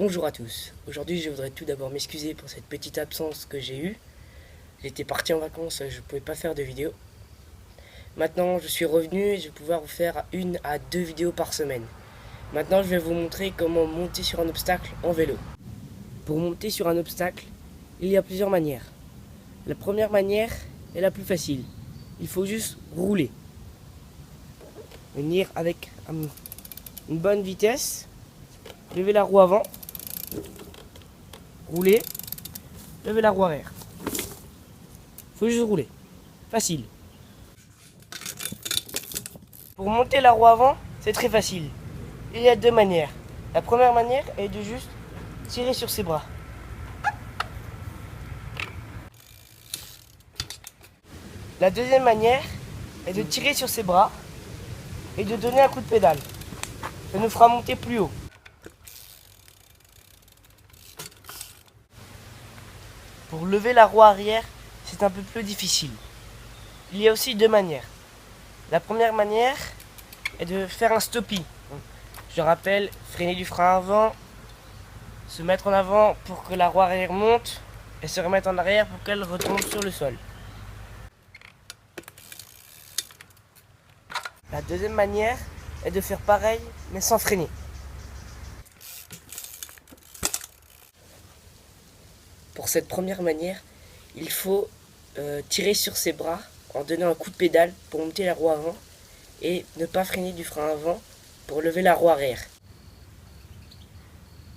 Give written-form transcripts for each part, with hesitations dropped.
Bonjour à tous. Aujourd'hui, je voudrais tout d'abord m'excuser pour cette petite absence que j'ai eue. J'étais parti en vacances, je ne pouvais pas faire de vidéo. Maintenant, je suis revenu et je vais pouvoir vous faire 1 à 2 vidéos par semaine. Maintenant, je vais vous montrer comment monter sur un obstacle en vélo. Pour monter sur un obstacle, il y a plusieurs manières. La première manière est la plus facile. Il faut juste rouler. Venir avec une bonne vitesse. Lever la roue avant. Rouler. Lever la roue arrière. Faut juste rouler. Facile. Pour monter la roue avant, c'est très facile. Il y a 2 manières. La première manière est de juste tirer sur ses bras. La deuxième manière est de tirer sur ses bras et de donner un coup de pédale. Ça nous fera monter plus haut. Pour lever la roue arrière, c'est un peu plus difficile. Il y a aussi 2 manières. La première manière est de faire un stoppie. Je rappelle, freiner du frein avant, se mettre en avant pour que la roue arrière monte et se remettre en arrière pour qu'elle retombe sur le sol. La deuxième manière est de faire pareil mais sans freiner. Pour cette première manière, il faut tirer sur ses bras en donnant un coup de pédale pour monter la roue avant et ne pas freiner du frein avant pour lever la roue arrière.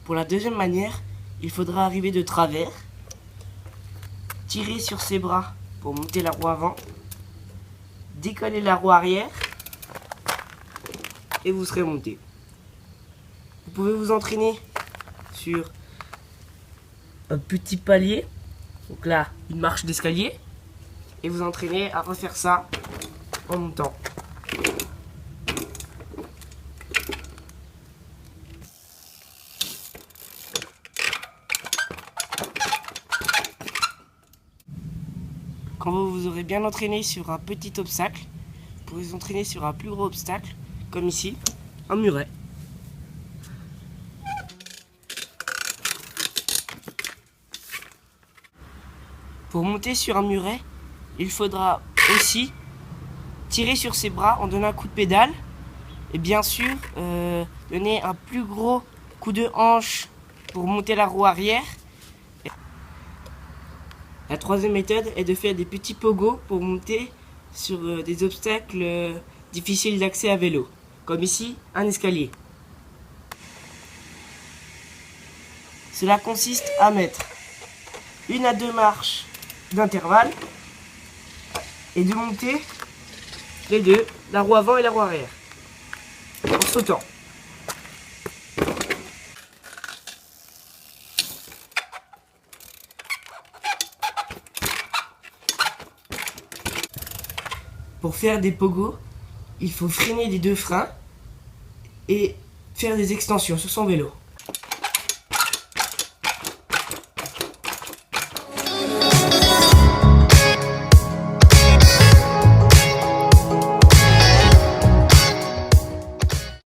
Pour la deuxième manière, il faudra arriver de travers, tirer sur ses bras pour monter la roue avant, décoller la roue arrière et vous serez monté. Vous pouvez vous entraîner sur un petit palier, donc là une marche d'escalier, et vous entraîner à refaire ça en montant. Quand vous vous aurez bien entraîné sur un petit obstacle, vous pouvez vous entraîner sur un plus gros obstacle, comme ici, un muret. Pour monter sur un muret, il faudra aussi tirer sur ses bras en donnant un coup de pédale et bien sûr donner un plus gros coup de hanche pour monter la roue arrière. La troisième méthode est de faire des petits pogos pour monter sur des obstacles difficiles d'accès à vélo, comme ici un escalier. Cela consiste à mettre 1 à 2 marches d'intervalle et de monter les deux, la roue avant et la roue arrière, en sautant. Pour faire des pogos, il faut freiner des 2 freins et faire des extensions sur son vélo.